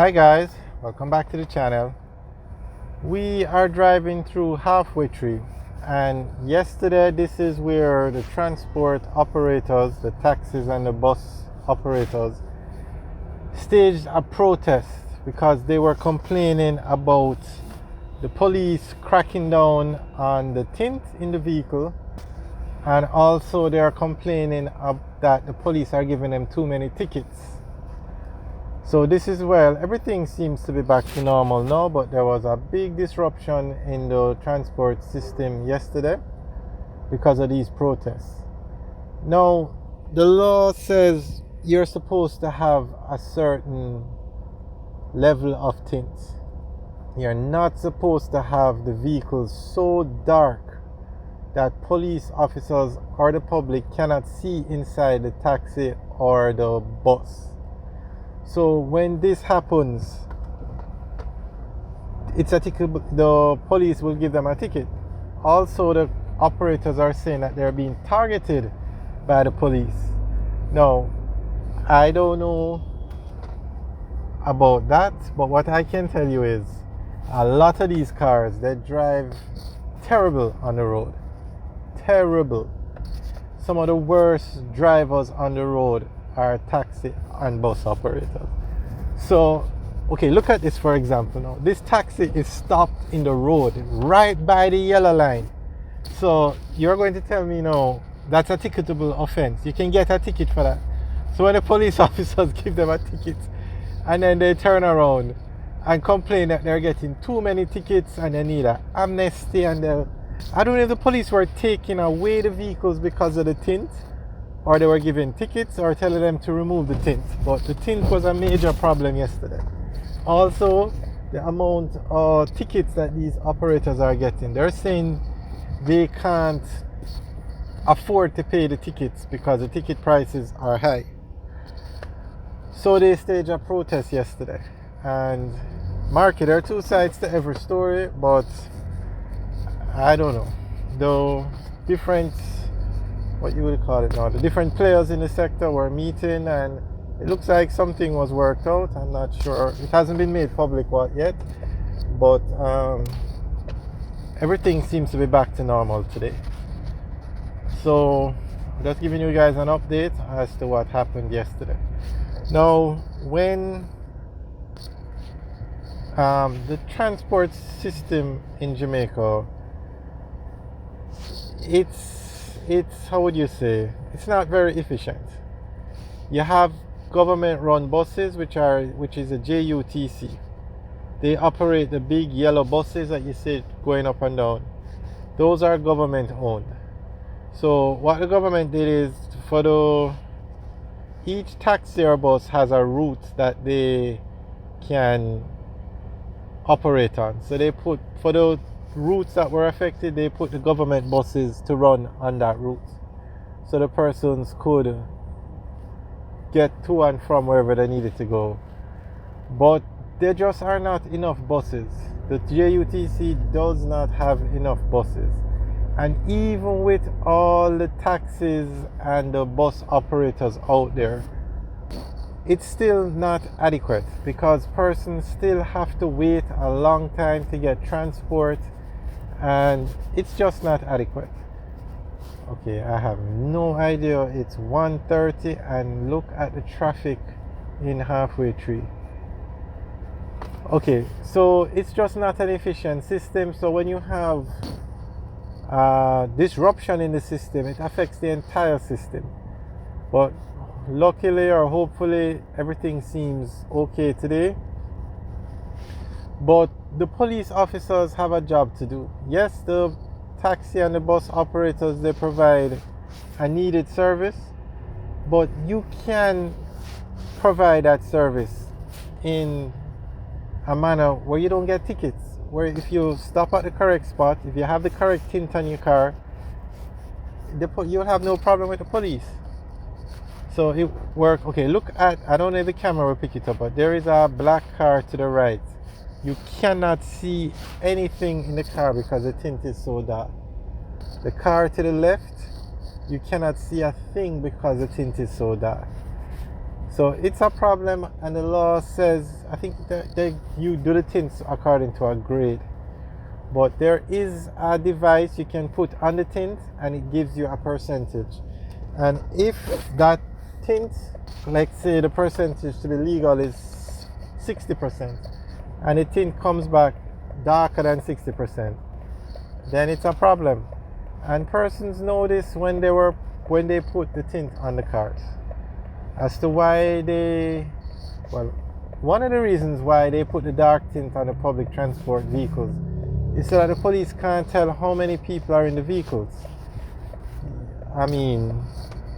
Hi guys, welcome back to the channel. We are driving through HWT, and yesterday this is where the transport operators, the taxis and the bus operators staged a protest because they were complaining about the police cracking down on the tint in the vehicle, and also they are complaining that the police are giving them too many tickets. So this is where everything seems to be back to normal now, but there was a big disruption in the transport system yesterday because of these protests. Now, the law says you're supposed to have a certain level of tint. You're not supposed to have the vehicles so dark that police officers or the public cannot see inside the taxi or the bus. So when this happens, it's a ticket. The police will give them a ticket. Also, the operators are saying that they're being targeted by the police. Now, I don't know about that, but what I can tell you is a lot of these cars, they drive terrible on the road. Terrible. Some of the worst drivers on the road are taxi and bus operators. So, okay, look at this for example now. This taxi is stopped in the road right by the yellow line. So you're going to tell me no, that's a ticketable offense. You can get a ticket for that. So when the police officers give them a ticket and then they turn around and complain that they're getting too many tickets and they need an amnesty, and I don't know if the police were taking away the vehicles because of the tint, or they were giving tickets or telling them to remove the tint. But the tint was a major problem yesterday. Also, the amount of tickets that these operators are getting, they're saying they can't afford to pay the tickets because the ticket prices are high. So they staged a protest yesterday. And Marky, there are two sides to every story, but I don't know. The different, what you would call it now, the different players in the sector were meeting, and it looks like something was worked out. I'm not sure. It hasn't been made public yet, but everything seems to be back to normal today. So just giving you guys an update as to what happened yesterday. Now, when the transport system in Jamaica, it's how would you say, it's not very efficient. You have government run buses, which is a JUTC. They operate the big yellow buses that you see going up and down. Those are government owned. So what the government did is, each taxi or bus has a route that they can operate on. So they put, for the routes that were affected, they put the government buses to run on that route, so the persons could get to and from wherever they needed to go. But there just are not enough buses. The JUTC does not have enough buses, and even with all the taxis and the bus operators out there, it's still not adequate because persons still have to wait a long time to get transport, and it's just not adequate. Okay, I have no idea. It's 1:30 and look at the traffic in HWT. Okay, so it's just not an efficient system. So when you have disruption in the system, it affects the entire system. But luckily or hopefully everything seems okay today. But the police officers have a job to do. Yes, the taxi and the bus operators, they provide a needed service, but you can provide that service in a manner where you don't get tickets, where if you stop at the correct spot, if you have the correct tint on your car, you'll have no problem with the police. So it worked. Okay, look at, I don't know if the camera will pick it up, but there is a black car to the right. You cannot see anything in the car because the tint is so dark. The car to the left, you cannot see a thing because the tint is so dark. So So it's a problem, and the law says, I think that you do the tints according to a grade. But there is a device you can put on the tint and it gives you a percentage. And if that tint, like say the percentage to be legal is 60%, and the tint comes back darker than 60%, then it's a problem. And persons know this when they put the tint on the cars. As to why one of the reasons why they put the dark tint on the public transport vehicles is so that the police can't tell how many people are in the vehicles. I mean,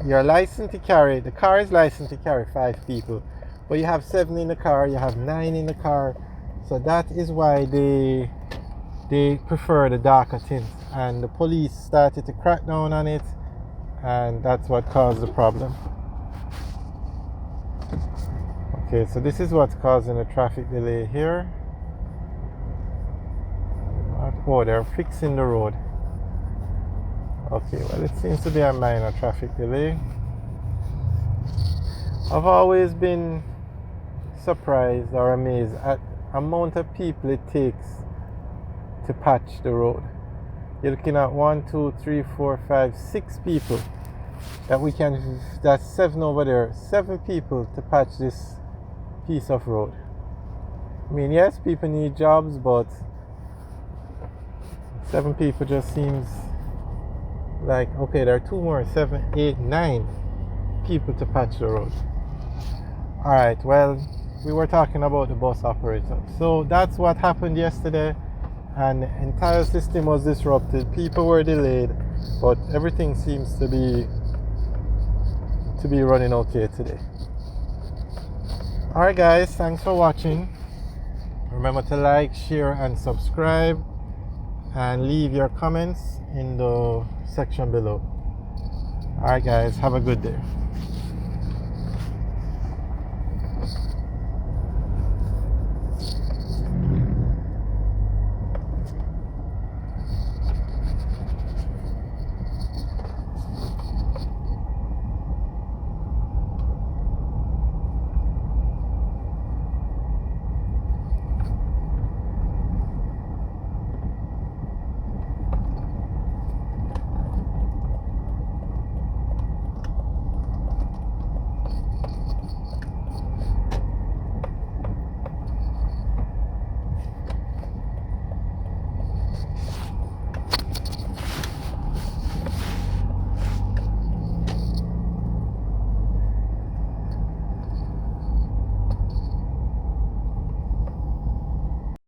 you're licensed to carry, the car is licensed to carry 5 people, but you have 7 in the car, you have 9 in the car. So that is why they prefer the darker tint, and the police started to crack down on it, and that's what caused the problem. Okay, so this is what's causing a traffic delay here. Oh, they're fixing the road. Okay, well, it seems to be a minor traffic delay. I've always been surprised or amazed at the amount of people it takes to patch the road. You're looking at 1, 2, 3, 4, 5, 6 people that's 7 over there, 7 people to patch this piece of road. I mean, yes, people need jobs, but 7 people just seems like, okay, there are 2 more, 7, 8, 9 people to patch the road. Alright, well, we were talking about the bus operator. So that's what happened yesterday, and the entire system was disrupted. People were delayed, but everything seems to be running okay today. Alright guys, thanks for watching. Remember to like, share and subscribe, and leave your comments in the section below. Alright guys, have a good day.